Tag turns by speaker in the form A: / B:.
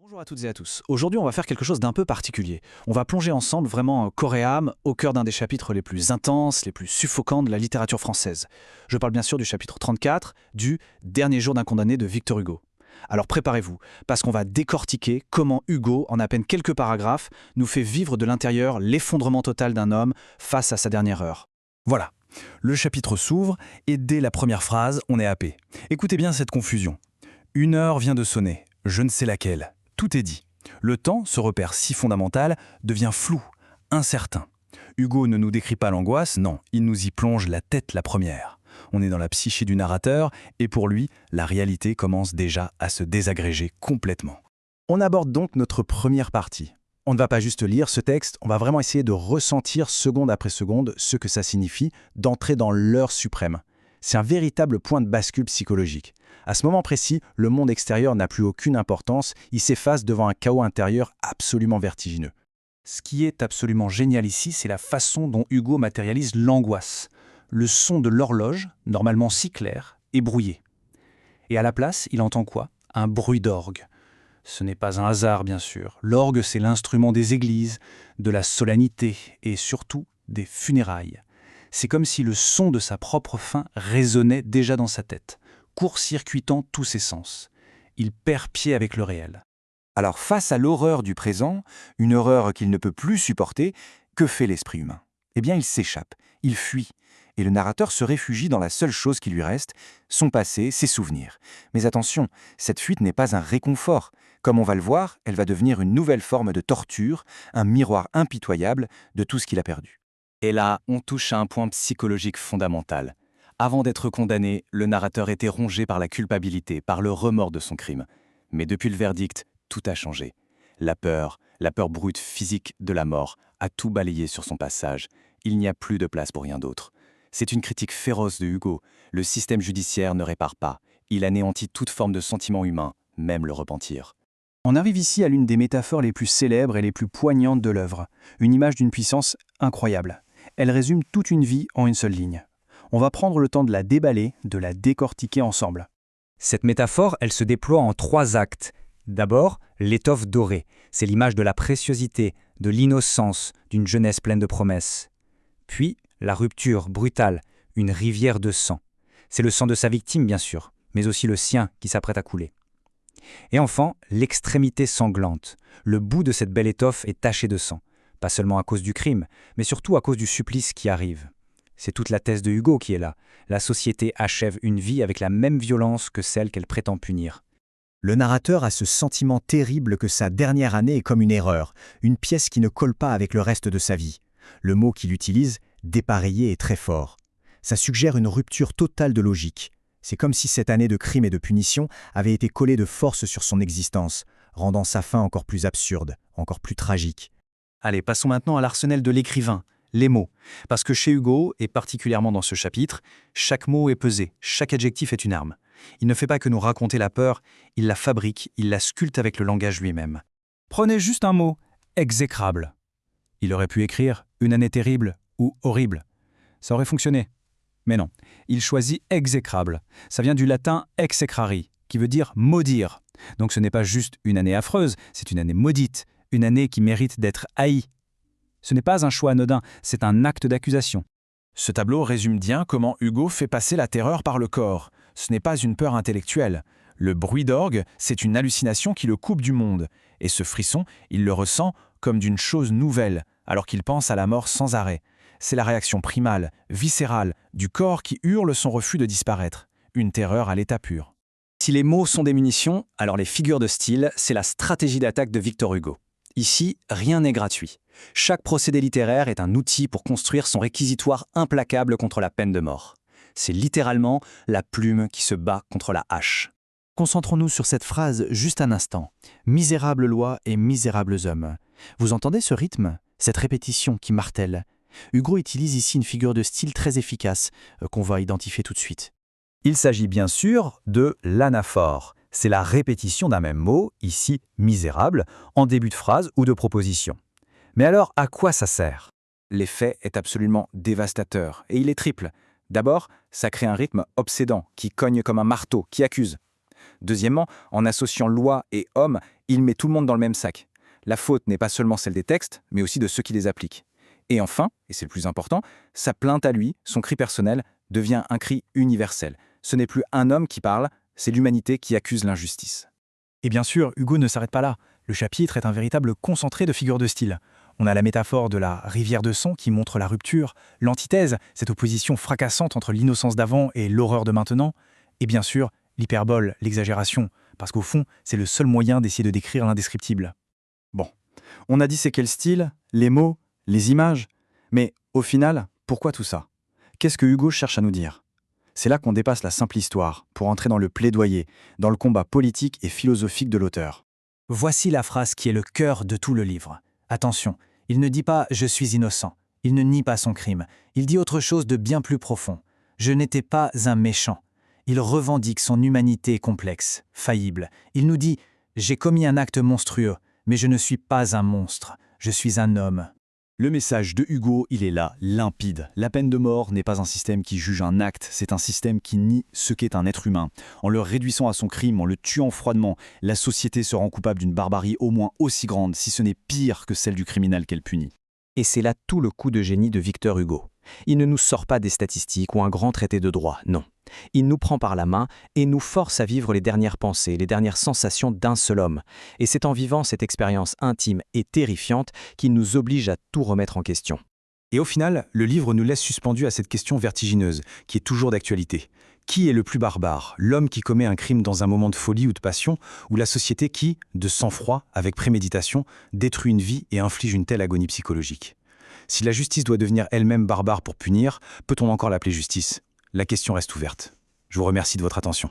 A: Bonjour à toutes et à tous. Aujourd'hui, on va faire quelque chose d'un peu particulier. On va plonger ensemble vraiment corps et âme au cœur d'un des chapitres les plus intenses, les plus suffocants de la littérature française. Je parle bien sûr du chapitre 34, du Dernier jour d'un condamné de Victor Hugo. Alors préparez-vous, parce qu'on va décortiquer comment Hugo, en à peine quelques paragraphes, nous fait vivre de l'intérieur l'effondrement total d'un homme face à sa dernière heure. Voilà, le chapitre s'ouvre et dès la première phrase, on est happé. Écoutez bien cette confusion. Une heure vient de sonner, je ne sais laquelle. Tout est dit. Le temps, ce repère si fondamental, devient flou, incertain. Hugo ne nous décrit pas l'angoisse, non, il nous y plonge la tête la première. On est dans la psyché du narrateur, et pour lui, la réalité commence déjà à se désagréger complètement. On aborde donc notre première partie. On ne va pas juste lire ce texte, on va vraiment essayer de ressentir seconde après seconde ce que ça signifie, d'entrer dans l'heure suprême. C'est un véritable point de bascule psychologique. À ce moment précis, le monde extérieur n'a plus aucune importance, il s'efface devant un chaos intérieur absolument vertigineux. Ce qui est absolument génial ici, c'est la façon dont Hugo matérialise l'angoisse. Le son de l'horloge, normalement si clair, est brouillé. Et à la place, il entend quoi? Un bruit d'orgue. Ce n'est pas un hasard, bien sûr. L'orgue, c'est l'instrument des églises, de la solennité et surtout des funérailles. C'est comme si le son de sa propre fin résonnait déjà dans sa tête, court-circuitant tous ses sens. Il perd pied avec le réel.
B: Alors face à l'horreur du présent, une horreur qu'il ne peut plus supporter, que fait l'esprit humain? Eh bien, il s'échappe, il fuit, et le narrateur se réfugie dans la seule chose qui lui reste, son passé, ses souvenirs. Mais attention, cette fuite n'est pas un réconfort. Comme on va le voir, elle va devenir une nouvelle forme de torture, un miroir impitoyable de tout ce qu'il a perdu.
A: Et là, on touche à un point psychologique fondamental. Avant d'être condamné, le narrateur était rongé par la culpabilité, par le remords de son crime. Mais depuis le verdict, tout a changé. La peur brute physique de la mort, a tout balayé sur son passage. Il n'y a plus de place pour rien d'autre. C'est une critique féroce de Hugo. Le système judiciaire ne répare pas. Il anéantit toute forme de sentiment humain, même le repentir. On arrive ici à l'une des métaphores les plus célèbres et les plus poignantes de l'œuvre. Une image d'une puissance incroyable. Elle résume toute une vie en une seule ligne. On va prendre le temps de la déballer, de la décortiquer ensemble.
C: Cette métaphore, elle se déploie en 3 actes. D'abord, l'étoffe dorée. C'est l'image de la préciosité, de l'innocence, d'une jeunesse pleine de promesses. Puis, la rupture brutale, une rivière de sang. C'est le sang de sa victime, bien sûr, mais aussi le sien qui s'apprête à couler. Et enfin, l'extrémité sanglante. Le bout de cette belle étoffe est taché de sang. Pas seulement à cause du crime, mais surtout à cause du supplice qui arrive. C'est toute la thèse de Hugo qui est là. La société achève une vie avec la même violence que celle qu'elle prétend punir.
D: Le narrateur a ce sentiment terrible que sa dernière année est comme une erreur, une pièce qui ne colle pas avec le reste de sa vie. Le mot qu'il utilise, dépareillé, est très fort. Ça suggère une rupture totale de logique. C'est comme si cette année de crime et de punition avait été collée de force sur son existence, rendant sa fin encore plus absurde, encore plus tragique.
A: Allez, passons maintenant à l'arsenal de l'écrivain, les mots. Parce que chez Hugo, et particulièrement dans ce chapitre, chaque mot est pesé, chaque adjectif est une arme. Il ne fait pas que nous raconter la peur, il la fabrique, il la sculpte avec le langage lui-même. Prenez juste un mot, exécrable. Il aurait pu écrire « une année terrible » ou « horrible ». Ça aurait fonctionné. Mais non, il choisit « exécrable ». Ça vient du latin « execrari », qui veut dire « maudire ». Donc ce n'est pas juste une année affreuse, c'est une année maudite, une année qui mérite d'être haïe. Ce n'est pas un choix anodin, c'est un acte d'accusation. Ce tableau résume bien comment Hugo fait passer la terreur par le corps. Ce n'est pas une peur intellectuelle. Le bruit d'orgue, c'est une hallucination qui le coupe du monde. Et ce frisson, il le ressent comme d'une chose nouvelle, alors qu'il pense à la mort sans arrêt. C'est la réaction primale, viscérale, du corps qui hurle son refus de disparaître. Une terreur à l'état pur. Si les mots sont des munitions, alors les figures de style, c'est la stratégie d'attaque de Victor Hugo. Ici, rien n'est gratuit. Chaque procédé littéraire est un outil pour construire son réquisitoire implacable contre la peine de mort. C'est littéralement la plume qui se bat contre la hache. Concentrons-nous sur cette phrase juste un instant. Misérable loi et misérables hommes. Vous entendez ce rythme, cette répétition qui martèle? Hugo utilise ici une figure de style très efficace, qu'on va identifier tout de suite.
D: Il s'agit bien sûr de l'anaphore. C'est la répétition d'un même mot, ici « misérable », en début de phrase ou de proposition. Mais alors, à quoi ça sert?
B: L'effet est absolument dévastateur, et il est triple. D'abord, ça crée un rythme obsédant, qui cogne comme un marteau, qui accuse. Deuxièmement, en associant loi et homme, Il met tout le monde dans le même sac. La faute n'est pas seulement celle des textes, mais aussi de ceux qui les appliquent. Et enfin, et c'est le plus important, sa plainte à lui, son cri personnel, devient un cri universel. Ce n'est plus un homme qui parle, c'est l'humanité qui accuse l'injustice.
E: Et bien sûr, Hugo ne s'arrête pas là. Le chapitre est un véritable concentré de figures de style. On a la métaphore de la rivière de sang qui montre la rupture, l'antithèse, cette opposition fracassante entre l'innocence d'avant et l'horreur de maintenant, et bien sûr, l'hyperbole, l'exagération, parce qu'au fond, c'est le seul moyen d'essayer de décrire l'indescriptible.
A: Bon, on a dit c'est quel style, les mots, les images, mais au final, pourquoi tout ça? Qu'est-ce que Hugo cherche à nous dire? C'est là qu'on dépasse la simple histoire, pour entrer dans le plaidoyer, dans le combat politique et philosophique de l'auteur.
E: Voici la phrase qui est le cœur de tout le livre. Attention, il ne dit pas « je suis innocent », il ne nie pas son crime, il dit autre chose de bien plus profond. « Je n'étais pas un méchant ». Il revendique son humanité complexe, faillible. Il nous dit « j'ai commis un acte monstrueux, mais je ne suis pas un monstre, je suis un homme ».
A: Le message de Hugo, il est là, limpide. La peine de mort n'est pas un système qui juge un acte, c'est un système qui nie ce qu'est un être humain. En le réduisant à son crime, en le tuant froidement, la société se rend coupable d'une barbarie au moins aussi grande, si ce n'est pire que celle du criminel qu'elle punit.
F: Et c'est là tout le coup de génie de Victor Hugo. Il ne nous sort pas des statistiques ou un grand traité de droit, non. Il nous prend par la main et nous force à vivre les dernières pensées, les dernières sensations d'un seul homme. Et c'est en vivant cette expérience intime et terrifiante qu'il nous oblige à tout remettre en question.
E: Et au final, le livre nous laisse suspendus à cette question vertigineuse, qui est toujours d'actualité. Qui est le plus barbare, l'homme qui commet un crime dans un moment de folie ou de passion, ou la société qui, de sang-froid, avec préméditation, détruit une vie et inflige une telle agonie psychologique? Si la justice doit devenir elle-même barbare pour punir, peut-on encore l'appeler justice? La question reste ouverte. Je vous remercie de votre attention.